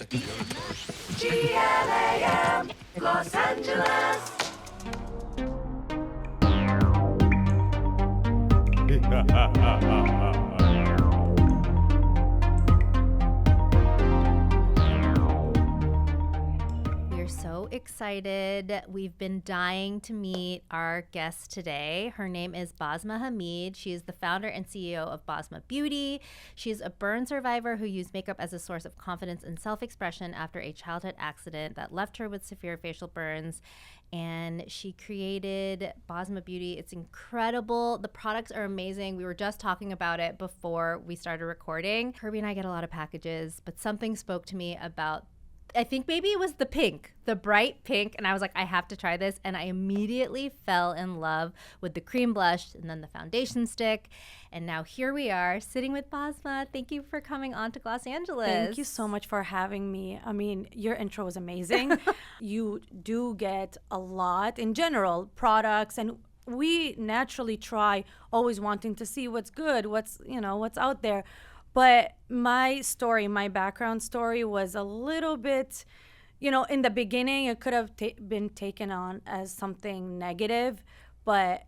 GLAM, Los Angeles. We're so excited. We've been dying to meet our guest today. Her name is Basma Hameed. She is the founder and CEO of Basma Beauty. She's a burn survivor who used makeup as a source of confidence and self-expression after a childhood accident that left her with severe facial burns. And she created Basma Beauty. It's incredible. The products are amazing. We were just talking about it before we started recording. Kirby and I get a lot of packages, but something spoke to me about, I think maybe it was the pink, the bright pink. And I was like, I have to try this. And I immediately fell in love with the cream blush and then the foundation stick. And now here we are sitting with Basma. Thank you for coming on to Los Angeles. Thank you so much for having me. I mean, your intro was amazing. You do get a lot in general products, and we naturally try always wanting to see what's good, what's out there. But my story, my background story was a little bit, in the beginning, it could have been taken on as something negative. But,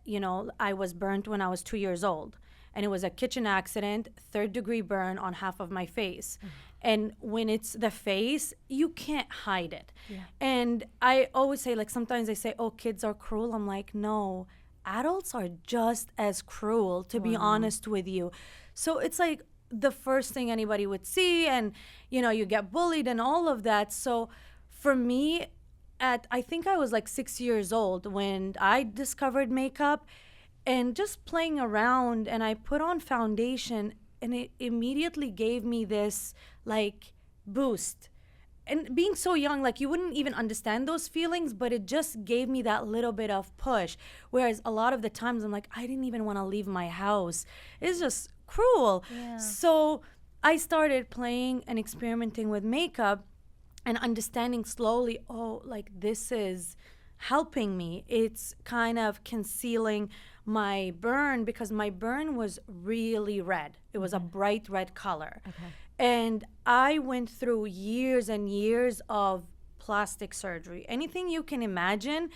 I was burnt when I was 2 years old. And it was a kitchen accident, 3rd-degree burn on half of my face. And when it's the face, you can't hide it. Yeah. And I always say, sometimes they say, oh, kids are cruel. I'm like, no, adults are just as cruel, to be honest with you. So it's like the first thing anybody would see, and, you get bullied and all of that. So for me, I think I was 6 years old when I discovered makeup. And just playing around, and I put on foundation, and it immediately gave me this boost. And being so young, you wouldn't even understand those feelings, but it just gave me that little bit of push. Whereas a lot of the times I'm like, I didn't even want to leave my house. It's just cruel. Yeah. So I started playing and experimenting with makeup and understanding slowly, this is helping me. It's kind of concealing my burn, because my burn was really red. It was a bright red color. Okay. And I went through years and years of plastic surgery. Anything you can imagine,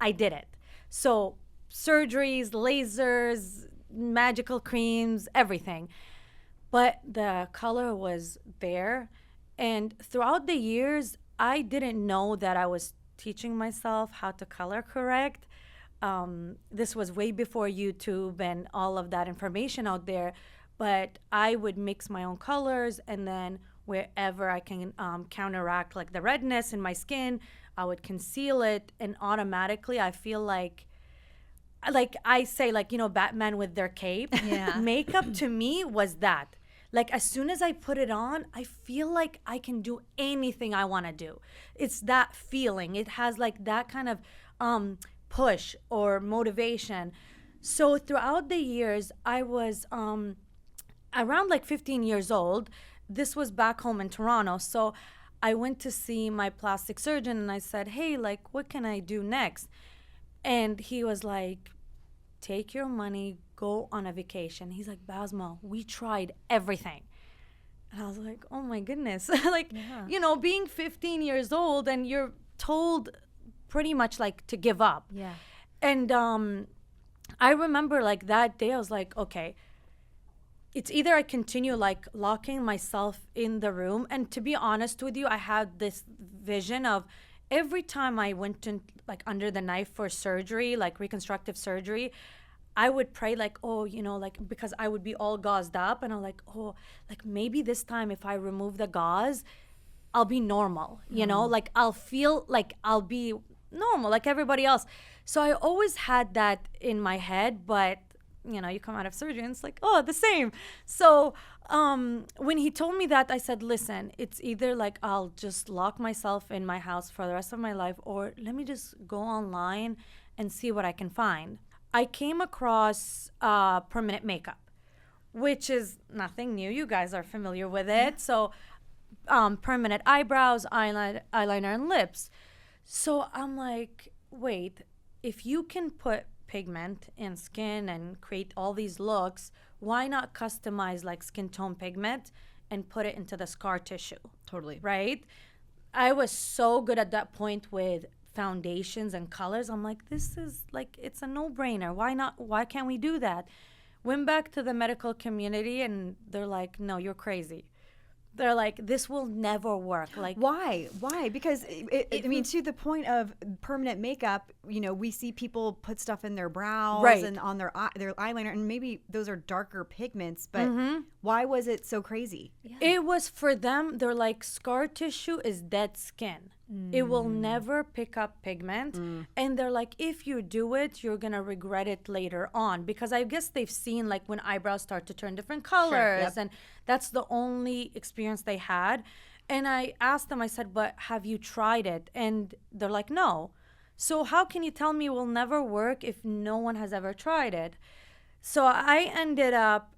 I did it. So surgeries, lasers, magical creams, everything. But the color was there. And throughout the years, I didn't know that I was teaching myself how to color correct. This was way before YouTube and all of that information out there, but I would mix my own colors, and then wherever I can counteract the redness in my skin, I would conceal it, and automatically I feel like I say, Batman with their cape. Yeah. Makeup to me was that. As soon as I put it on, I feel like I can do anything I want to do. It's that feeling. It has that kind of push or motivation. So throughout the years, I was around 15 years old. This was back home in Toronto. So I went to see my plastic surgeon, and I said, hey, what can I do next? And he was like, take your money, go on a vacation. He's like, Basma, we tried everything. And I was like, oh my goodness. Being 15 years old, and you're told pretty much to give up. Yeah. And I remember that day I was like, okay, it's either I continue locking myself in the room. And to be honest with you, I had this vision of every time I went in under the knife for surgery, reconstructive surgery, I would pray because I would be all gauzed up, and I'm like, oh, maybe this time if I remove the gauze, I'll be normal, I'll feel like I'll be normal like everybody else. So I always had that in my head, but you come out of surgery and it's the same. So when he told me that, I said, listen, it's either I'll just lock myself in my house for the rest of my life, or let me just go online and see what I can find. I came across permanent makeup, which is nothing new. You guys are familiar with it. Yeah. So permanent eyebrows, eyeliner, and lips. So I'm like, wait, if you can put pigment in skin and create all these looks, why not customize like skin tone pigment and put it into the scar tissue. Totally. Right? I was so good at that point with foundations and colors. I'm like, this is like, it's a no-brainer. Why not? Why can't we do that? Went back to the medical community and they're like, no, you're crazy. They're like, this will never work. Like, why? Because I mean, to the point of permanent makeup, you know, we see people put stuff in their brows Right. and on their eyeliner, and maybe those are darker pigments. But why was it so crazy? it was for them. They're like, scar tissue is dead skin. It will never pick up pigment. And they're like, if you do it, you're going to regret it later on. Because I guess they've seen like when eyebrows start to turn different colors. Yep. And that's the only experience they had. And I asked them, I said, but have you tried it? And they're like, no. So how can you tell me it will never work if no one has ever tried it? So I ended up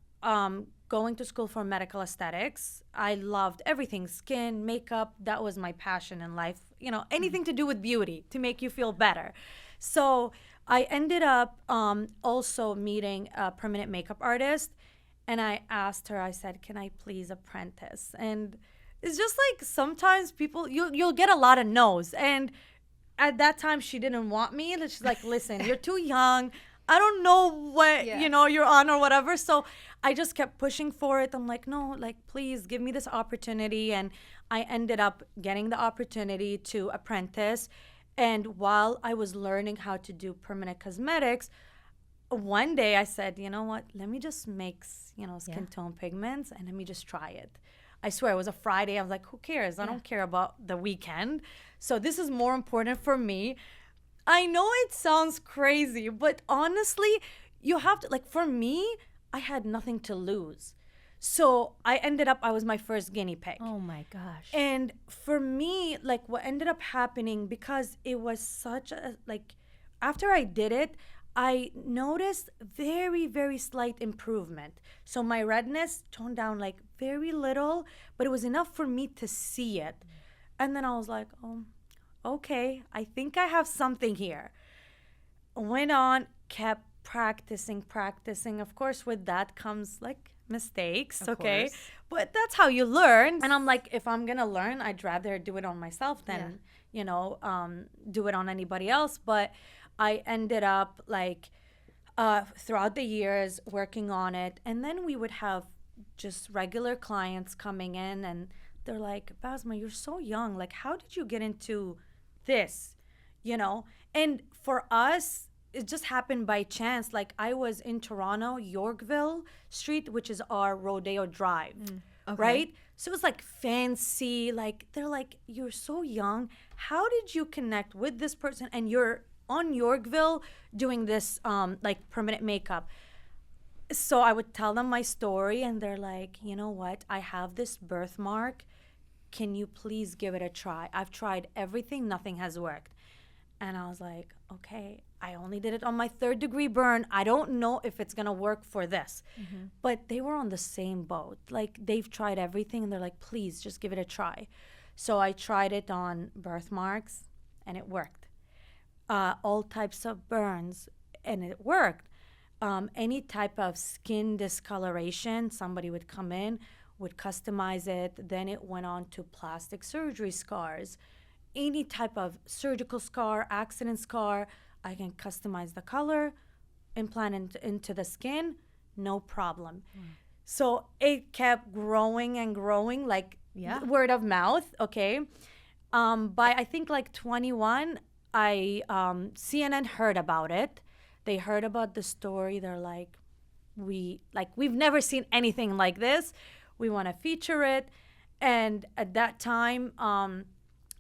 going to school for medical aesthetics. I loved everything, skin, makeup. That was my passion in life. You know, anything to do with beauty to make you feel better. So I ended up also meeting a permanent makeup artist. And I asked her, I said, can I please apprentice? And it's just like sometimes people, you'll get a lot of no's. And at that time, she didn't want me. And she's like, listen, you're too young. I don't know what, you know, you're on or whatever. So I just kept pushing for it. I'm like, no, like, please give me this opportunity. And I ended up getting the opportunity to apprentice. And while I was learning how to do permanent cosmetics, one day I said, you know what, let me just mix, you know, skin tone pigments and let me just try it. I swear it was a Friday. I was like, who cares? I don't care about the weekend. So this is more important for me. I know it sounds crazy, but honestly, you have to, like, for me, I had nothing to lose. So I was my first guinea pig. Oh my gosh. And for me, like, what ended up happening, because it was such a, like, after I did it, I noticed very, very slight improvement. So my redness toned down like very little, but it was enough for me to see it. And then I was like, oh, okay, I think I have something here. Went on, kept practicing. Of course, with that comes like mistakes, Of okay? course. But that's how you learn. And I'm like, if I'm gonna learn, I'd rather do it on myself than, you know, do it on anybody else. But I ended up like throughout the years working on it. And then we would have just regular clients coming in and they're like, Basma, you're so young. Like, how did you get into this? You know? And for us, it just happened by chance. Like, I was in Toronto, Yorkville Street, which is our Rodeo Drive, right? So it was like fancy. Like, they're like, you're so young. How did you connect with this person? And you're on Yorkville doing this like permanent makeup. So I would tell them my story and they're like, you know what? I have this birthmark. Can you please give it a try? I've tried everything. Nothing has worked. And I was like, okay, I only did it on my 3rd degree burn. I don't know if it's going to work for this. But they were on the same boat. Like, they've tried everything and they're like, please just give it a try. So I tried it on birthmarks and it worked. All types of burns, and it worked. Any type of skin discoloration, somebody would come in, would customize it. Then it went on to plastic surgery scars. Any type of surgical scar, accident scar, I can customize the color, implant it into the skin, no problem. So it kept growing and growing, like word of mouth, okay? By I think like 21, CNN heard about it. They heard about the story. They're like, we've never seen anything like this. We want to feature it. And at that time,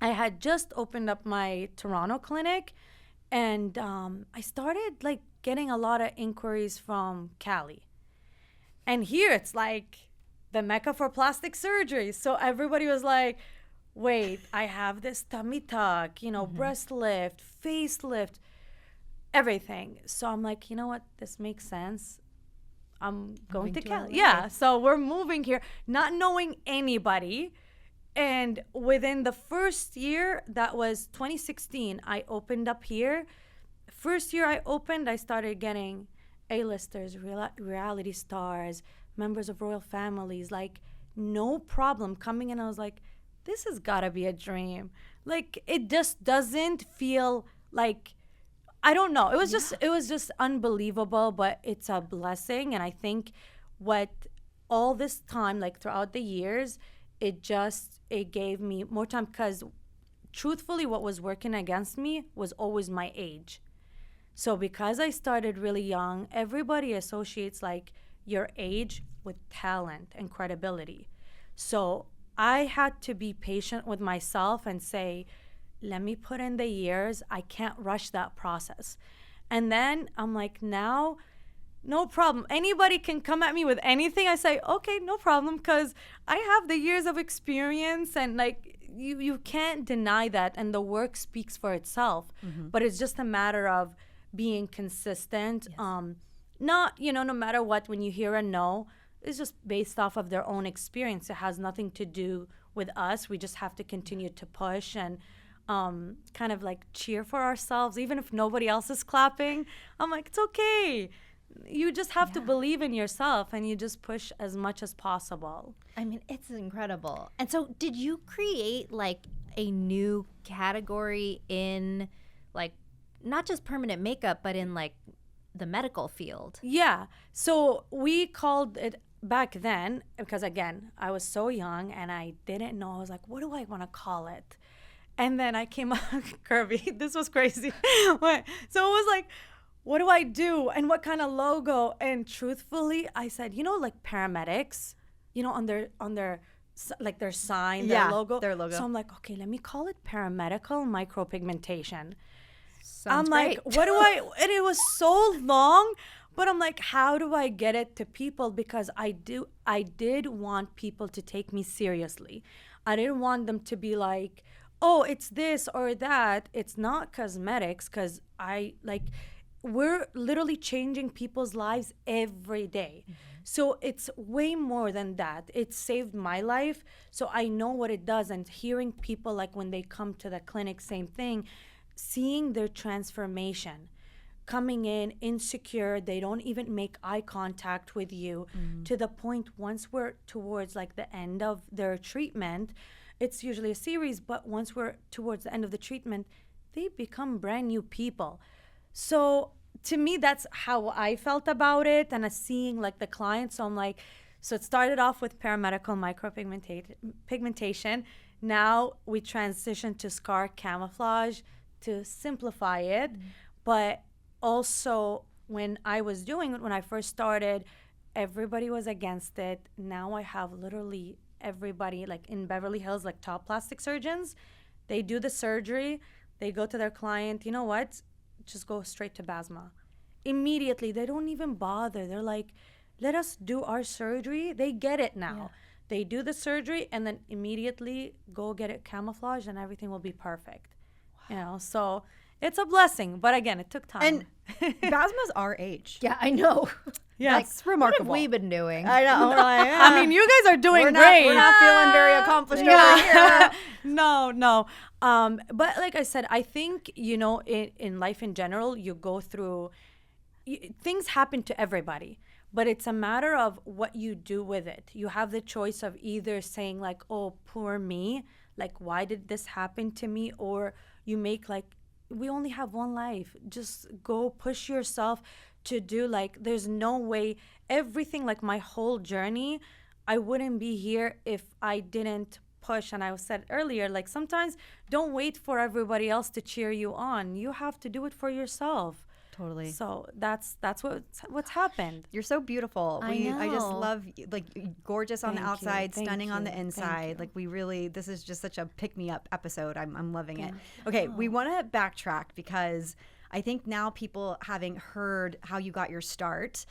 I had just opened up my Toronto clinic, and I started like getting a lot of inquiries from Cali. And here it's like the mecca for plastic surgery. So everybody was like, wait, I have this tummy tuck, you know, breast lift, facelift, everything. So I'm like, you know what? This makes sense. I'm going to Cali. Yeah. So we're moving here, not knowing anybody. And within the first year, that was 2016, I opened up here. First year I opened, I started getting A-listers, reality stars, members of royal families, like no problem coming in. I was like, this has got to be a dream. Like, it just doesn't feel like, I don't know. It was just unbelievable, but it's a blessing. And I think what all this time, like throughout the years, it gave me more time, because truthfully, what was working against me was always my age. So because I started really young, everybody associates like your age with talent and credibility. So I had to be patient with myself and say, let me put in the years. I can't rush that process. And then I'm like, now, no problem. Anybody can come at me with anything. I say, okay, no problem, because I have the years of experience, and like, you can't deny that, and the work speaks for itself. But it's just a matter of being consistent. Not, no matter what, when you hear a no, it's just based off of their own experience. It has nothing to do with us. We just have to continue to push and kind of like cheer for ourselves, even if nobody else is clapping. I'm like, it's okay. You just have to believe in yourself, and you just push as much as possible. I mean, it's incredible. And so did you create like a new category in like not just permanent makeup, but in like the medical field? Yeah. So we called it back then, because again, I was so young and I didn't know. I was like, what do I want to call it? And then I came up curvy. This was crazy. So it was like, what do I do? And what kind of logo? And truthfully, I said, like paramedics, on their like their sign, their logo. Their logo. So I'm like, okay, let me call it paramedical micropigmentation. Sounds I'm like, great. what do I, and it was so long, but I'm like, how do I get it to people? Because I did want people to take me seriously. I didn't want them to be like, oh, it's this or that. It's not cosmetics, because we're literally changing people's lives every day. So it's way more than that. It saved my life. So I know what it does. And hearing people, like when they come to the clinic, same thing, seeing their transformation, coming in insecure, they don't even make eye contact with you, to the point once we're towards like the end of their treatment, it's usually a series, but once we're towards the end of the treatment, they become brand new people. So to me, that's how I felt about it. And seeing like the clients, so I'm like, so it started off with paramedical micropigmentation. Now we transitioned to scar camouflage to simplify it. But also when I was doing it, when I first started, everybody was against it. Now I have literally everybody, like in Beverly Hills, like top plastic surgeons, they do the surgery, they go to their client, you know what, just go straight to Basma. Immediately, they don't even bother. They're like, let us do our surgery. They get it now. They do the surgery and then immediately go get it camouflaged, and everything will be perfect. So it's a blessing. But again, it took time. And Basma's our age. Yeah, I know. Yeah, It's remarkable. What have we been doing? I know. We're like, I mean, you guys are doing we're great. We're not feeling very accomplished over here. No. But like I said, I think, in life in general, you go through, things happen to everybody, but it's a matter of what you do with it. You have the choice of either saying like, oh, poor me, like, why did this happen to me? Or you make like, we only have one life. Just go push yourself to do, like, there's no way, everything, like my whole journey, I wouldn't be here if I didn't push. And I said earlier, like, sometimes don't wait for everybody else to cheer you on. You have to do it for yourself. Totally. So that's what's happened. You're so beautiful. I I just know. love, like, gorgeous on the Thank you. outside, Thank stunning on the you. Thank inside. you. Like, we really, this is just such a pick-me-up episode. I'm loving it. Okay, we want to backtrack because I think now people, having heard how you got your start,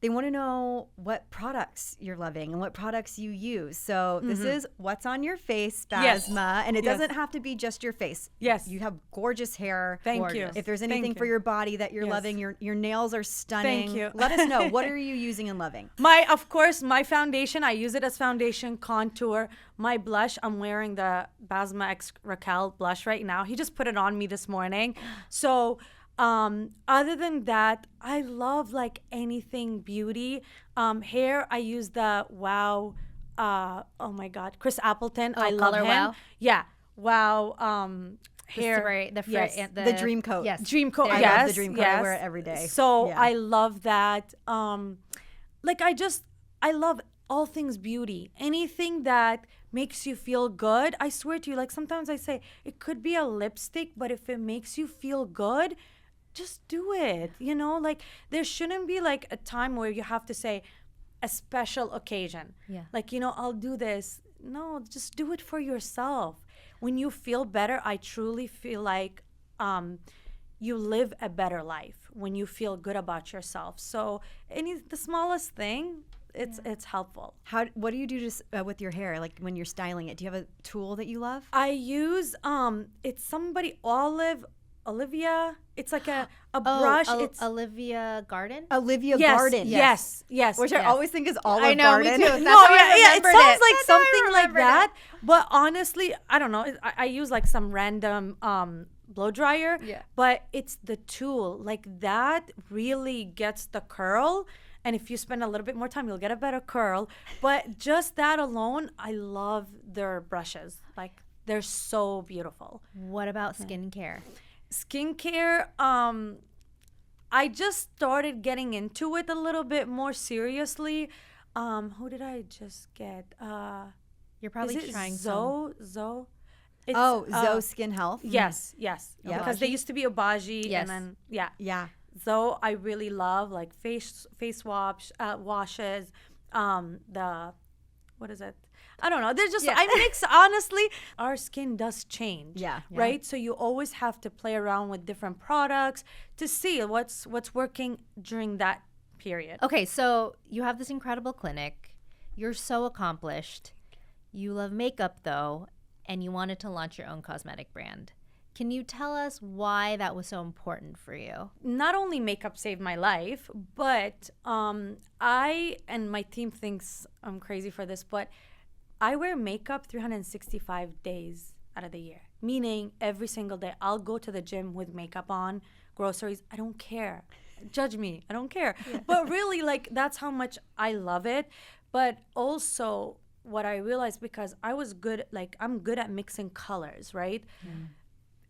they want to know what products you're loving and what products you use. So this is what's on your face, Basma, Yes. and it Yes. doesn't have to be just your face. Yes. You have gorgeous hair. Thank you. If there's Thank anything for you. your body that you're Yes. loving, your nails are stunning. Thank you. Let us know, what are you using and loving? Of course, my foundation, I use it as foundation, contour. My blush, I'm wearing the Basma X Raquel blush right now. He just put it on me this morning. So other than that, I love like anything beauty. Hair, I use the Wow oh my God, Chris Appleton. Oh, I love Color him. Wow? Yeah. Wow. Hair. spray, Yes. The dream coat. Yes. Dream coat. There I you go. Yes. love the dream coat. Yes. I wear it every day. So Yeah. I love that. Like I love all things beauty. Anything that makes you feel good. I swear to you, like sometimes I say it could be a lipstick, but if it makes you feel good, just do it. You know, like there shouldn't be like a time where you have to say a special occasion. Yeah. Like, you know, I'll do this. No, just do it for yourself. When you feel better, I truly feel like you live a better life when you feel good about yourself. So the smallest thing, it's helpful. What do you do with your hair? Like when you're styling it, do you have a tool that you love? I use it's somebody Olivia. It's like a brush. It's Olivia Garden. Olivia yes, Garden. Yes, yes. Which I Yes. always think is Olive I know, Garden. me too. That's No, how I yeah, it remembered sounds like That's how I something like remembered it. that. But honestly, I don't know. I use like some random blow dryer. Yeah. But it's the tool. Like that really gets the curl. And if you spend a little bit more time, you'll get a better curl. But just that alone, I love their brushes. Like they're so beautiful. What about skincare? Skincare, I just started getting into it a little bit more seriously. Who did I just get? You're probably Is it trying Zoe? It's, Zoe Skin Health. Yes, yes. Yeah. Because they used to be Obagi, Yes. and then yeah. Yeah. Zoe, I really love like face washes. What is it? I don't know. There's just I mix. Honestly, our skin does change. Yeah. Right. So you always have to play around with different products to see what's working during that period. Okay, so you have this incredible clinic. You're so accomplished. You love makeup though, and you wanted to launch your own cosmetic brand. Can you tell us why that was so important for you? Not only makeup saved my life, but I and my team thinks I'm crazy for this, but I wear makeup 365 days out of the year, meaning every single day I'll go to the gym with makeup on, groceries, I don't care. Judge me, I don't care. But really, like, that's how much I love it. But also, what I realized, because I was good, like, I'm good at mixing colors, right?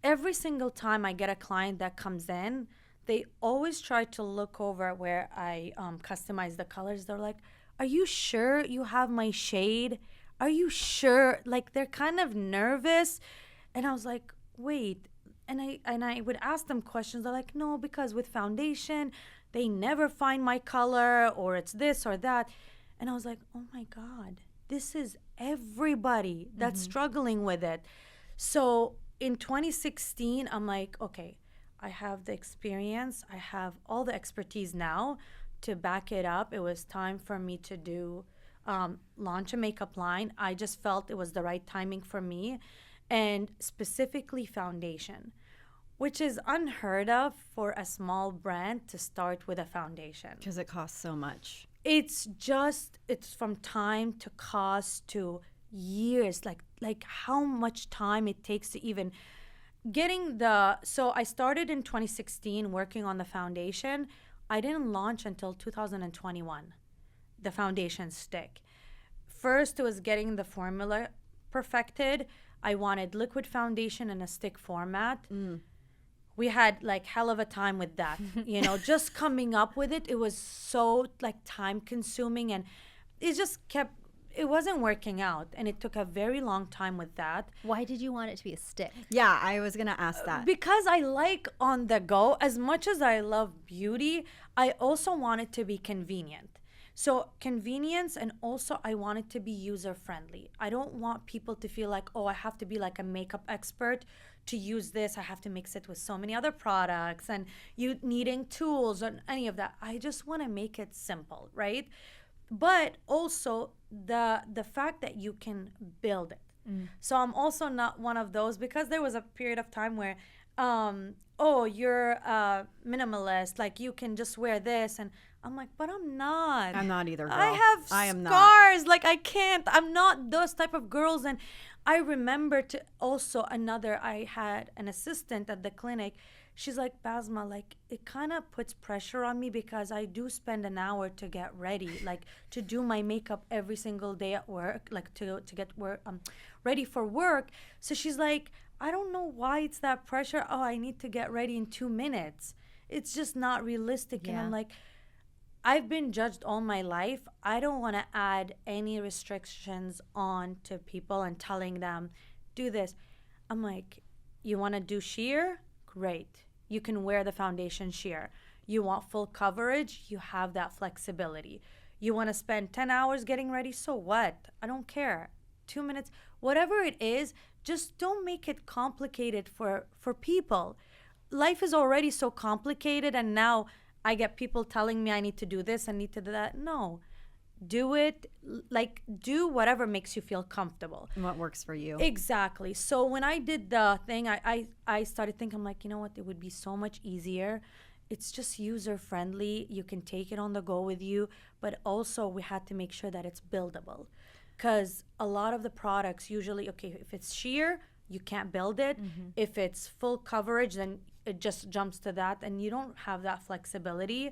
Every single time I get a client that comes in, they always try to look over where I customize the colors. They're like, are you sure you have my shade? Are you sure? Like, they're kind of nervous. And I was like, wait. And I would ask them questions. They're like, no, because with foundation, they never find my color, or it's this or that. And I was like, oh my God, this is everybody that's struggling with it. So in 2016, I'm like, okay, I have the experience. I have all the expertise now to back it up. It was time for me to launch a makeup line. I just felt it was the right timing for me, and specifically foundation, which is unheard of for a small brand to start with a foundation. Because it costs so much. It's from time to cost to years, like how much time it takes to even so I started in 2016 working on the foundation. I didn't launch until 2021, the foundation stick. First, it was getting the formula perfected. I wanted liquid foundation in a stick format. We had like hell of a time with that, just coming up with it. It was so like time consuming, and it wasn't working out, and it took a very long time with that. Why did you want it to be a stick? Yeah, I was going to ask that. Because I like on the go. As much as I love beauty, I also want it to be convenient. So convenience, and also I want it to be user friendly. I don't want people to feel like, oh, I have to be like a makeup expert to use this. I have to mix it with so many other products and you needing tools or any of that. I just want to make it simple, right? But also the fact that you can build it. So I'm also not one of those, because there was a period of time where, oh, you're a minimalist, like you can just wear this, and I'm like, but I'm not. I'm not either, girl. I have I am scars. Like I can't. I'm not those type of girls, and I remember to also I had an assistant at the clinic. She's like, Basma, like it kind of puts pressure on me because I do spend an hour to get ready, like to do my makeup every single day at work, like to get work ready for work. So she's like, I don't know why it's that pressure. Oh, I need to get ready in 2 minutes. It's just not realistic. And Yeah. I'm like, I've been judged all my life. I don't want to add any restrictions on to people and telling them, do this. I'm like, you want to do sheer? Great. You can wear the foundation sheer. You want full coverage? You have that flexibility. You want to spend 10 hours getting ready? So what? I don't care. 2 minutes, whatever it is, just don't make it complicated for people. Life is already so complicated, and now I get people telling me I need to do this, I need to do that. No, do it, like do whatever makes you feel comfortable. And what works for you. Exactly. So when I did the thing, I started thinking, I'm like, you know what, it would be so much easier. It's just user friendly. You can take it on the go with you, but also we had to make sure that it's buildable. Because a lot of the products usually, okay, if it's sheer, you can't build it. If it's full coverage, then it just jumps to that, and you don't have that flexibility.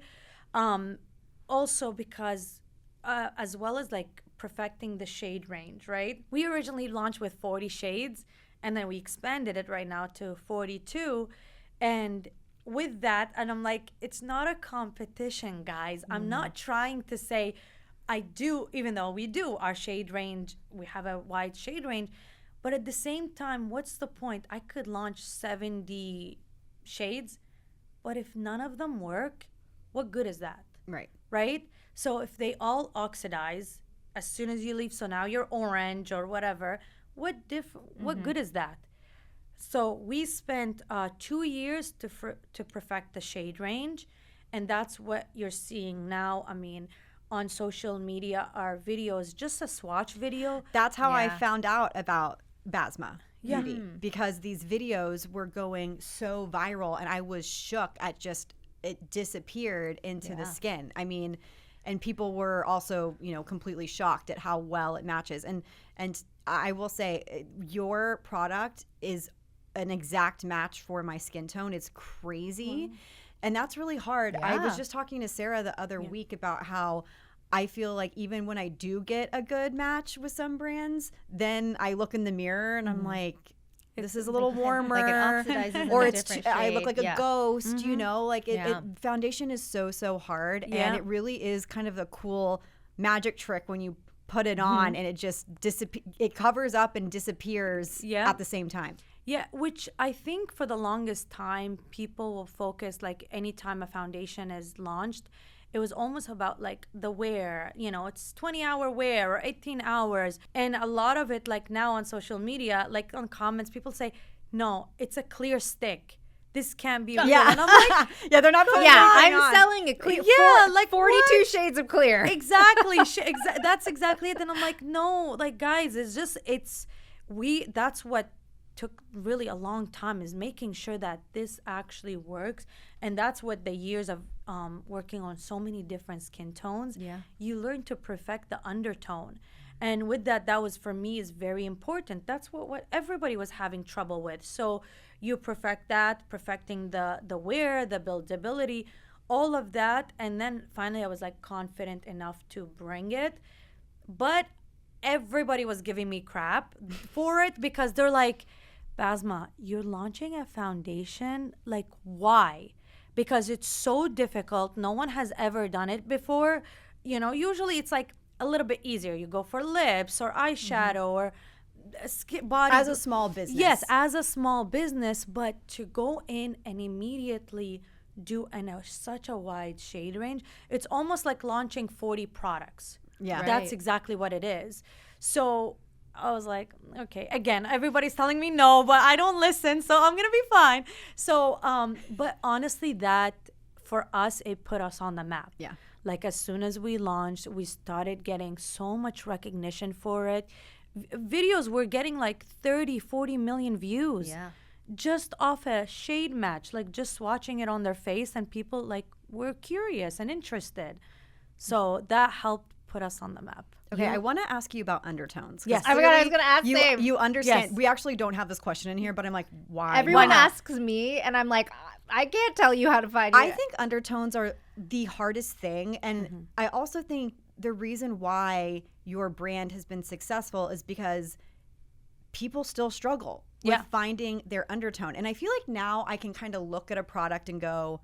Also because as well as like perfecting the shade range, right? We originally launched with 40 shades, and then we expanded it right now to 42. And with that, and I'm like, it's not a competition, guys. I'm not trying to say I do, even though we do our shade range, we have a wide shade range, but at the same time, what's the point? I could launch 70 shades, but if none of them work, what good is that? Right? So if they all oxidize as soon as you leave, so now you're orange or whatever, what good is that? So we spent 2 years to perfect the shade range, and that's what you're seeing now. I mean, on social media, our video is just a swatch video. That's how I Yeah. found out about Basma Yeah. Beauty, because these videos were going so viral, and I was shook at just it disappeared into the skin. I mean, and people were also, you know, completely shocked at how well it matches. And I will say, your product is an exact match for my skin tone. It's crazy. And that's really hard. I was Yeah. just talking to Sarah the other week about how I feel like even when I do get a good match with some brands, then I look in the mirror and I'm like, this is a little warmer. Like it oxidizes in or a it's different I look shade. like a Yeah. ghost, you know, like Yeah. foundation is so hard. Yeah. And it really is kind of a cool magic trick when you put it on and it just it covers up and disappears Yeah. at the same time. Yeah, which I think for the longest time, people will focus, like anytime a foundation is launched, it was almost about like the wear, you know, it's 20-hour wear or 18 hours. And a lot of it, like now on social media, like on comments, people say, no, it's a clear stick. This can't be real. Yeah. And I'm like, Yeah, they're not putting Yeah, anything I'm on. selling a clear. Yeah, like 42 what? shades of clear. Exactly. That's exactly it. And I'm like, no, like guys, that's what took really a long time, is making sure that this actually works. And that's what the years of working on so many different skin tones, you learn to perfect the undertone. And with that was, for me, is very important. That's what everybody was having trouble with. So you perfect that, perfecting the wear, the buildability, all of that. And then finally I was like confident enough to bring it. But everybody was giving me crap for it, because they're like, Basma, you're launching a foundation? Like, why? Because it's so difficult. No one has ever done it before. You know, usually it's like a little bit easier. You go for lips or eyeshadow or body. As a small business. Yes, as a small business. But to go in and immediately do such a wide shade range, it's almost like launching 40 products. Yeah. That's Right. exactly what it is. So I was like, okay, again, everybody's telling me no, but I don't listen, so I'm gonna be fine. So, but honestly, that for us, it put us on the map. Yeah. Like as soon as we launched, we started getting so much recognition for it. Videos were getting like 30, 40 million views. Yeah. Just off a shade match, like just watching it on their face, and people like were curious and interested. So that helped put us on the map. Okay, I want to ask you about undertones. 'Cause Yes. Oh my God, I was clearly gonna ask you, same. You understand. Yes. We actually don't have this question in here, but I'm like, why? Everyone Why not? asks me, and I'm like, I can't tell you how to find it. I think undertones are the hardest thing. And I also think the reason why your brand has been successful is because people still struggle with finding their undertone. And I feel like now I can kind of look at a product and go,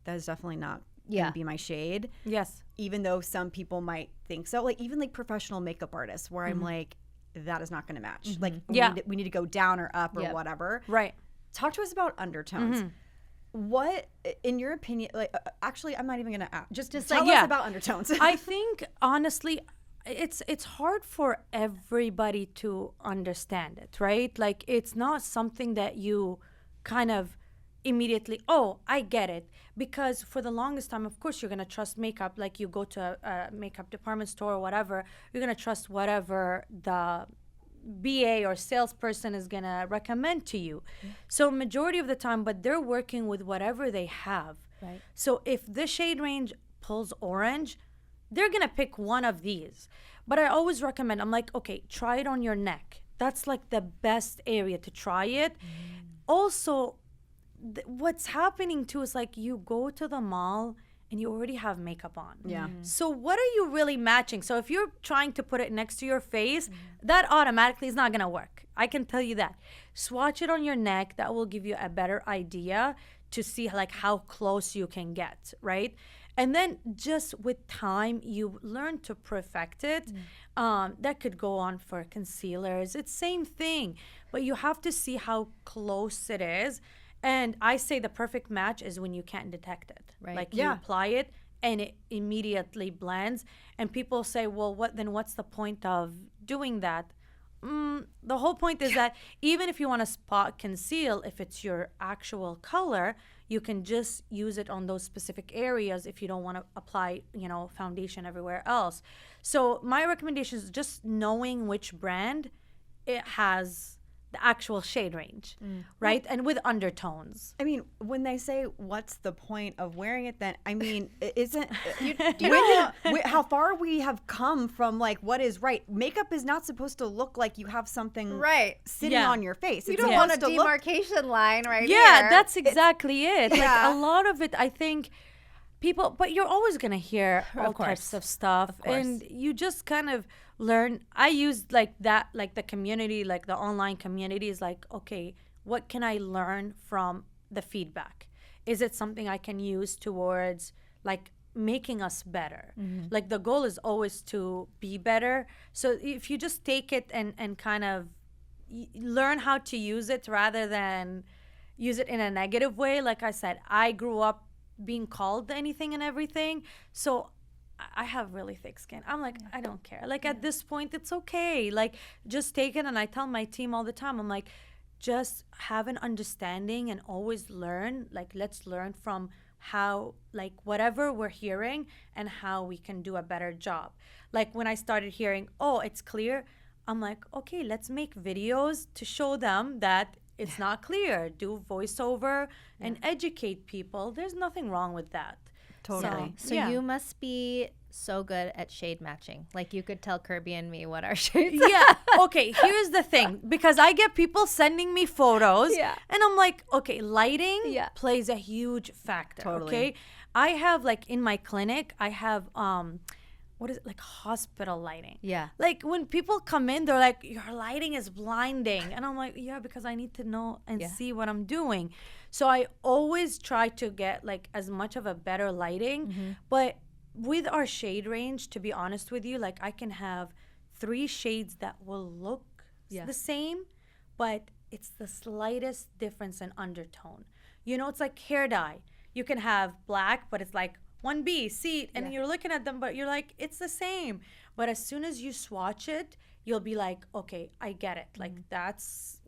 that is definitely not going to be my shade. Yes. Even though some people might think so. Like even like professional makeup artists where I'm like, that is not going to match. Like we need to go down or up or whatever. Right. Talk to us about undertones. What, in your opinion, like actually, I'm not even going to ask. Just tell us about undertones. I think honestly, it's hard for everybody to understand it, right? Like it's not something that you kind of immediately, oh, I get it. Because for the longest time, of course, you're going to trust makeup. Like you go to a makeup department store or whatever, you're going to trust whatever the BA or salesperson is going to recommend to you. So majority of the time, but they're working with whatever they have. Right. So if the shade range pulls orange, they're going to pick one of these. But I always recommend, I'm like, okay, try it on your neck. That's like the best area to try it. Also, what's happening too is like you go to the mall and you already have makeup on. Yeah. So what are you really matching? So if you're trying to put it next to your face, that automatically is not going to work. I can tell you that. Swatch it on your neck. That will give you a better idea to see like how close you can get, right? And then just with time, you learn to perfect it. That could go on for concealers. It's same thing, but you have to see how close it is. And I say the perfect match is when you can't detect it. Right. Like you apply it and it immediately blends. And people say, well, what's the point of doing that? The whole point is that even if you want to spot conceal, if it's your actual color, you can just use it on those specific areas if you don't want to apply, foundation everywhere else. So my recommendation is just knowing which brand it has the actual shade range, right? And with undertones. I mean, when they say, what's the point of wearing it then? I mean, isn't, how far we have come from like what is right. Makeup is not supposed to look like you have something sitting on your face. You It's don't want a supposed to look- demarcation line right Yeah, here. that's exactly it. Like a lot of it, I think people, but you're always going to hear all types of stuff. And you just kind of learn. I use like that, like the community, like the online community is like, okay, what can I learn from the feedback? Is it something I can use towards like making us better? Like the goal is always to be better. So if you just take it and kind of learn how to use it rather than use it in a negative way. Like I said, I grew up being called anything and everything. So I have really thick skin. I'm like, I don't care. Like at this point, it's okay. Like just take it. And I tell my team all the time, I'm like, just have an understanding and always learn. Like, let's learn from how, like whatever we're hearing and how we can do a better job. Like when I started hearing, oh, it's clear. I'm like, okay, let's make videos to show them that it's not clear. Do voiceover and educate people. There's nothing wrong with that. Totally. So you must be so good at shade matching. Like you could tell Kirby and me what our shades are. Yeah. Okay, here's the thing. Because I get people sending me photos. Yeah. And I'm like, okay, lighting plays a huge factor. Totally. Okay. I have like in my clinic, I have what is it, like hospital lighting. Yeah. Like when people come in, they're like, your lighting is blinding. And I'm like, yeah, because I need to know and see what I'm doing. So I always try to get like as much of a better lighting. But with our shade range, to be honest with you, like I can have 3 shades that will look the same, but it's the slightest difference in undertone. You know, it's like hair dye. You can have black, but it's like 1B, C, and you're looking at them, but you're like, it's the same. But as soon as you swatch it, you'll be like, okay, I get it. Like that's,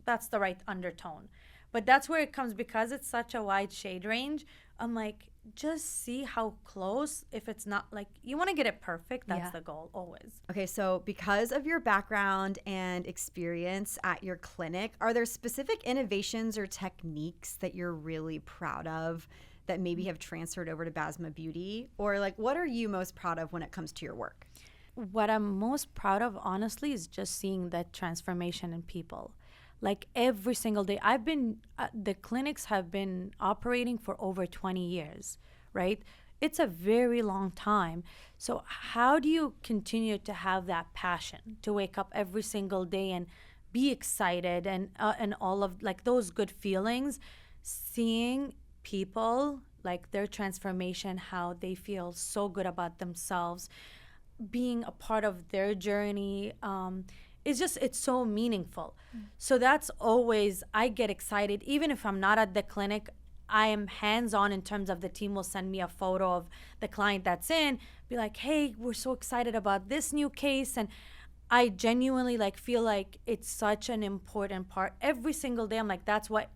that's the right undertone. But that's where it comes, because it's such a wide shade range. I'm like, just see how close. If it's not like, you want to get it perfect, that's the goal always. Okay, so because of your background and experience at your clinic, are there specific innovations or techniques that you're really proud of that maybe have transferred over to Basma Beauty? Or like, what are you most proud of when it comes to your work? what I'm most proud of, honestly, is just seeing that transformation in people. Like every single day, the clinics have been operating for over 20 years, right? It's a very long time. So how do you continue to have that passion to wake up every single day and be excited and all of like those good feelings, seeing people like their transformation, how they feel so good about themselves, being a part of their journey, it's so meaningful. So that's always, I get excited even if I'm not at the clinic. I am hands-on in terms of the team will send me a photo of the client that's in, be like, hey, we're so excited about this new case. And I genuinely like feel like it's such an important part every single day. I'm like, that's what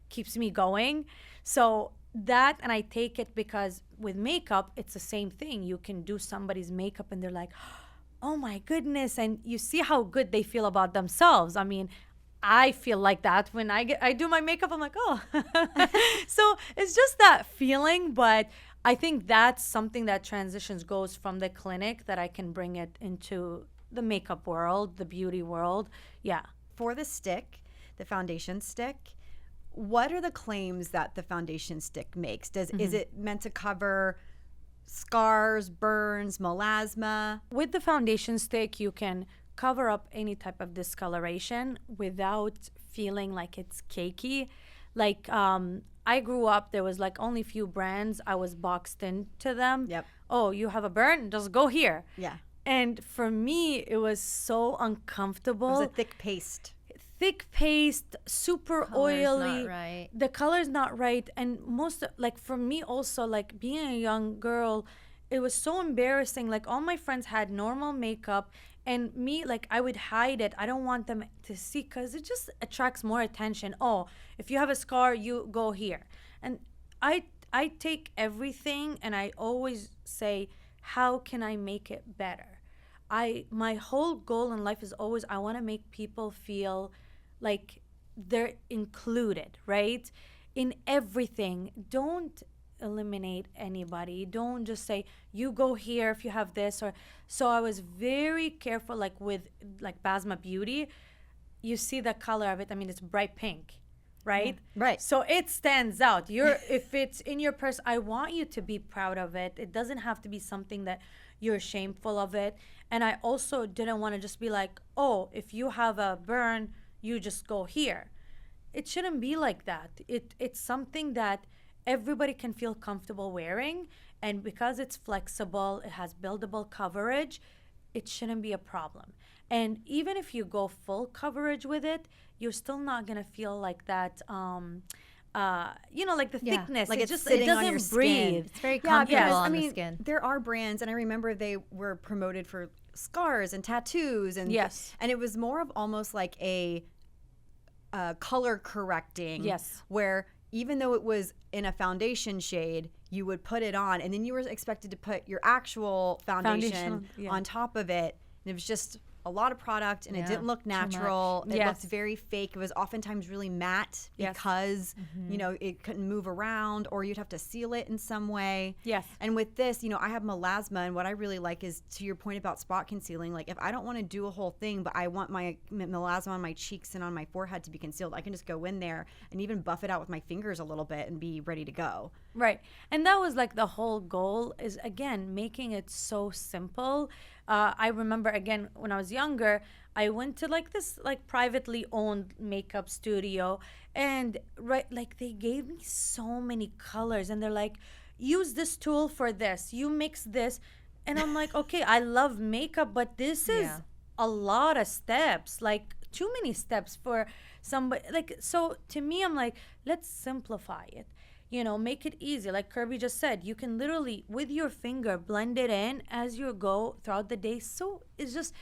keeps me going. So that, and I take it because with makeup, it's the same thing. You can do somebody's makeup and they're like, oh my goodness. And you see how good they feel about themselves. I mean, I feel like that when I do my makeup. I'm like, oh. So it's just that feeling. But I think that's something that goes from the clinic that I can bring it into the makeup world, the beauty world. Yeah. For the stick, the foundation stick, what are the claims that the foundation stick makes? Is it meant to cover scars, burns, melasma? With the foundation stick, you can cover up any type of discoloration without feeling like it's cakey. Like I grew up, there was like only few brands. I was boxed into them. Yep. Oh, you have a burn? Just go here. Yeah. And for me, it was so uncomfortable. It was a thick paste. Thick paste, super Color's oily. not right. The color's not right. And like for me also, like being a young girl, it was so embarrassing. Like all my friends had normal makeup and me, like I would hide it. I don't want them to see because it just attracts more attention. Oh, if you have a scar, you go here. And I take everything and I always say, how can I make it better? My whole goal in life is always I want to make people feel like they're included, right? In everything. Don't eliminate anybody. Don't just say you go here if you have this or so. I was very careful, like with like Basma Beauty, you see the color of it. I mean, it's bright pink, right? Right. So it stands out. If it's in your purse, I want you to be proud of it. It doesn't have to be something that you're shameful of it. And I also didn't want to just be like, oh, if you have a burn, you just go here. It shouldn't be like that. It's something that everybody can feel comfortable wearing. And because it's flexible, it has buildable coverage, it shouldn't be a problem. And even if you go full coverage with it, you're still not going to feel like that, like the thickness. Like it it's just sitting it doesn't on your breathe. skin. It's very Yeah, comfortable because, on I mean, the skin. there are brands, and I remember they were promoted for scars and tattoos, and Yes. and it was more of almost like a color correcting. Yes. Where even though it was in a foundation shade, you would put it on, and then you were expected to put your actual foundation yeah. on top of it, and it was just a lot of product, and Yeah, it didn't look too natural. much. It Yes. looked very fake. It was oftentimes really matte Yes. because it couldn't move around, or you'd have to seal it in some way. Yes. And with this, I have melasma, and what I really like is, to your point about spot concealing, like if I don't want to do a whole thing, but I want my melasma on my cheeks and on my forehead to be concealed, I can just go in there and even buff it out with my fingers a little bit and be ready to go. Right. And that was like the whole goal, is again making it so simple. I remember again when I was younger, I went to like this like privately owned makeup studio, and like they gave me so many colors, and they're like, use this tool for this, you mix this, and I'm like, okay, I love makeup, but this is a lot of steps, like too many steps for somebody. Like, so to me, I'm like, let's simplify it. Make it easy. Like Kirby just said, you can literally, with your finger, blend it in as you go throughout the day. So it's just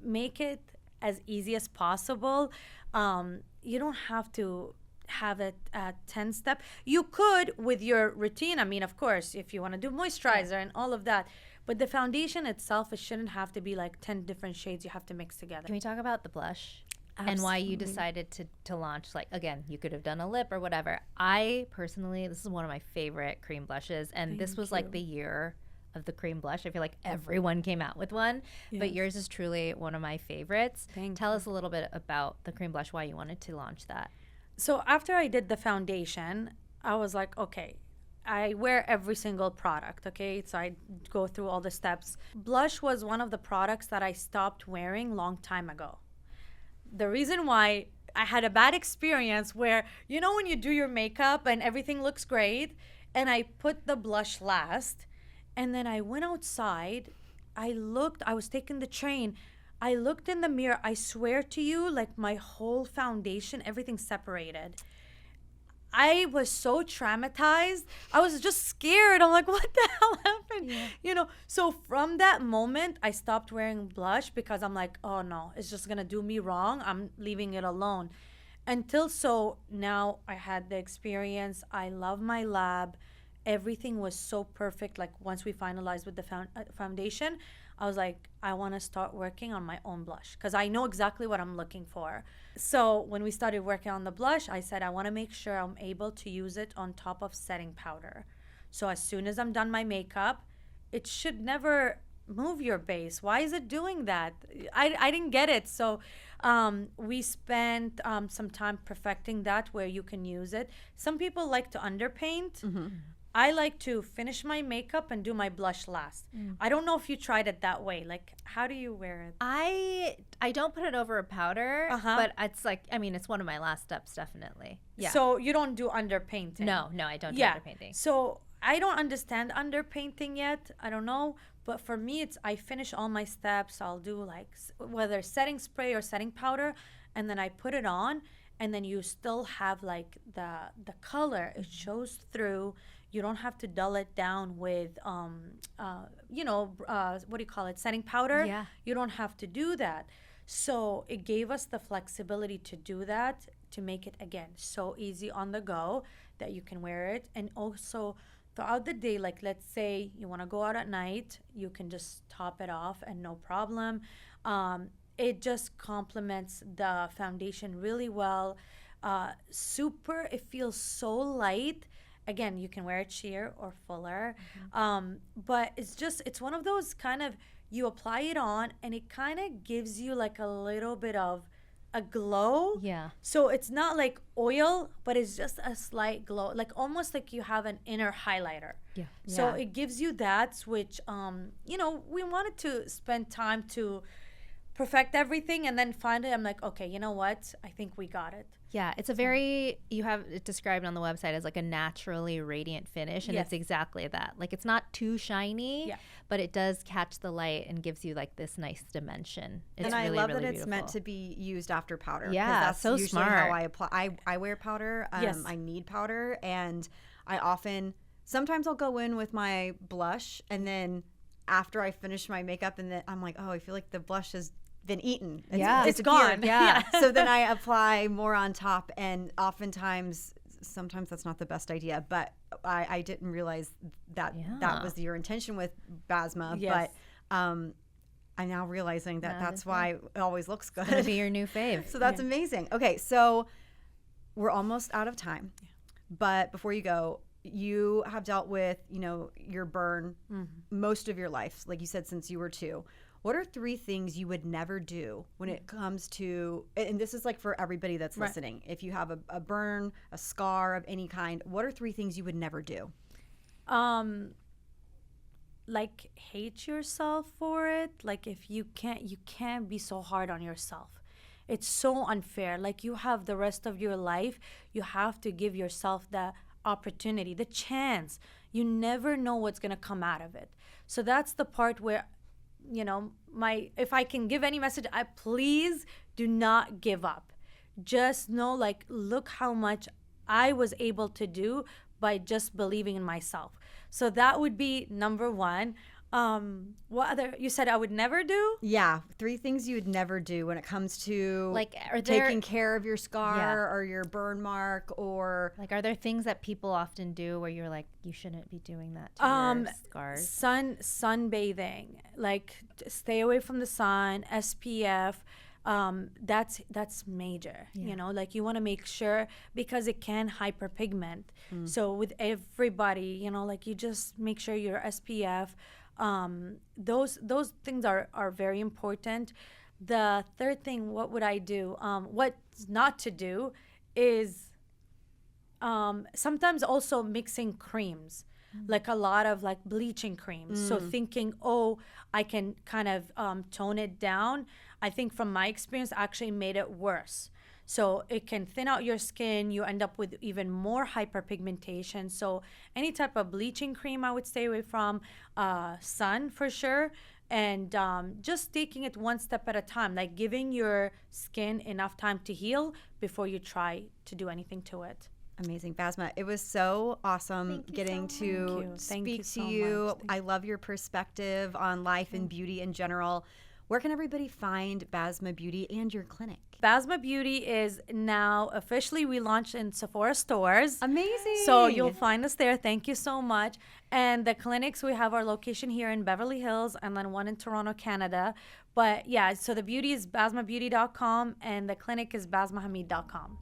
make it as easy as possible. You don't have to have it at 10 step. You could with your routine. I mean, of course, if you want to do moisturizer and all of that. But the foundation itself, it shouldn't have to be like 10 different shades you have to mix together. Can we talk about the blush? And why you decided to launch, like, again, you could have done a lip or whatever. I personally, this is one of my favorite cream blushes, and this was like the year of the cream blush. I feel like everyone came out with one, but yours is truly one of my favorites. Tell us a little bit about the cream blush, why you wanted to launch that. So after I did the foundation, I was like, okay, I wear every single product, okay? So I go through all the steps. Blush was one of the products that I stopped wearing long time ago. The reason why, I had a bad experience where, you know, when you do your makeup and everything looks great, and I put the blush last, and then I went outside, I was taking the train, I looked in the mirror, I swear to you, like my whole foundation, everything separated. I was so traumatized. I was just scared. I'm like, what the hell happened? You know, so from that moment, I stopped wearing blush because I'm like, oh no, it's just going to do me wrong. I'm leaving it alone. Now I had the experience. I love my lab. Everything was so perfect. Like once we finalized with the foundation, I was like, I want to start working on my own blush because I know exactly what I'm looking for. So when we started working on the blush, I said, I want to make sure I'm able to use it on top of setting powder. So as soon as I'm done my makeup, it should never move your base. Why is it doing that? I didn't get it. So we spent some time perfecting that where you can use it. Some people like to underpaint. I like to finish my makeup and do my blush last. I don't know if you tried it that way. Like, how do you wear it? I don't put it over a powder, but it's like, I mean, it's one of my last steps, definitely. Yeah. So you don't do underpainting? No, I don't do underpainting. So I don't understand underpainting yet. I don't know. But for me, it's I finish all my steps. I'll do like whether setting spray or setting powder, and then I put it on, and then you still have like the color. It shows through. You don't have to dull it down with, what do you call it, setting powder. Yeah. You don't have to do that. So it gave us the flexibility to do that, to make it, again, so easy on the go that you can wear it. And also throughout the day, like let's say you want to go out at night, you can just top it off and no problem. It just complements the foundation really well. It feels so light. Again, you can wear it sheer or fuller. But it's one of those kind of, you apply it on and it kind of gives you like a little bit of a glow. Yeah. So it's not like oil, but it's just a slight glow, like almost like you have an inner highlighter. Yeah. So it gives you that, which, we wanted to spend time to perfect everything, and then finally I'm like, okay, you know what? I think we got it. Yeah, it's you have it described on the website as like a naturally radiant finish, and it's exactly that. Like it's not too shiny, but it does catch the light and gives you like this nice dimension. It's and I really, love really that it's beautiful. meant to be used after powder. Yeah, that's so usually smart. how I apply. I wear powder. I need powder, and sometimes I'll go in with my blush, and then after I finish my makeup, and then I'm like, oh, I feel like the blush has been eaten. It's gone. Yeah. So then I apply more on top, and sometimes that's not the best idea, but I didn't realize that that was your intention with Basma. Yes. But I'm now realizing that's why it always looks good. It's gonna be your new fave. So that's amazing. Okay, so we're almost out of time, but before you go, you have dealt with your burn most of your life, like you said, since you were 2. What are 3 things you would never do when it comes to, and this is like for everybody that's listening, if you have a burn, a scar of any kind, what are 3 things you would never do? Like hate yourself for it. Like if you can't be so hard on yourself. It's so unfair. Like you have the rest of your life. You have to give yourself the opportunity, the chance. You never know what's going to come out of it. So that's the part where, if I can give any message, please do not give up. Just know, like, look how much I was able to do by just believing in myself. So that would be number 1. What other, you said I would never do? Yeah, 3 things you would never do when it comes to Like, taking care of your scar or your burn mark, or like, are there things that people often do where you're like, you shouldn't be doing that to your scars? Sunbathing, like stay away from the sun, SPF. That's major. Like you want to make sure, because it can hyperpigment. So with everybody, like you just make sure your SPF. Those things are very important. The third thing, what would I do? What's not to do is sometimes also mixing creams, like a lot of like bleaching creams. So thinking, oh, I can kind of tone it down. I think from my experience, actually made it worse. So it can thin out your skin. You end up with even more hyperpigmentation. So any type of bleaching cream, I would stay away from. Sun for sure. And just taking it one step at a time, like giving your skin enough time to heal before you try to do anything to it. Amazing, Basma. It was so awesome getting to speak to you. I love your perspective on life and beauty in general. Where can everybody find Basma Beauty and your clinic? Basma Beauty is now officially, we launched in Sephora stores. Amazing. So you'll find us there. Thank you so much. And the clinics, we have our location here in Beverly Hills and then one in Toronto, Canada. But yeah, so the beauty is basmabeauty.com and the clinic is basmahameed.com.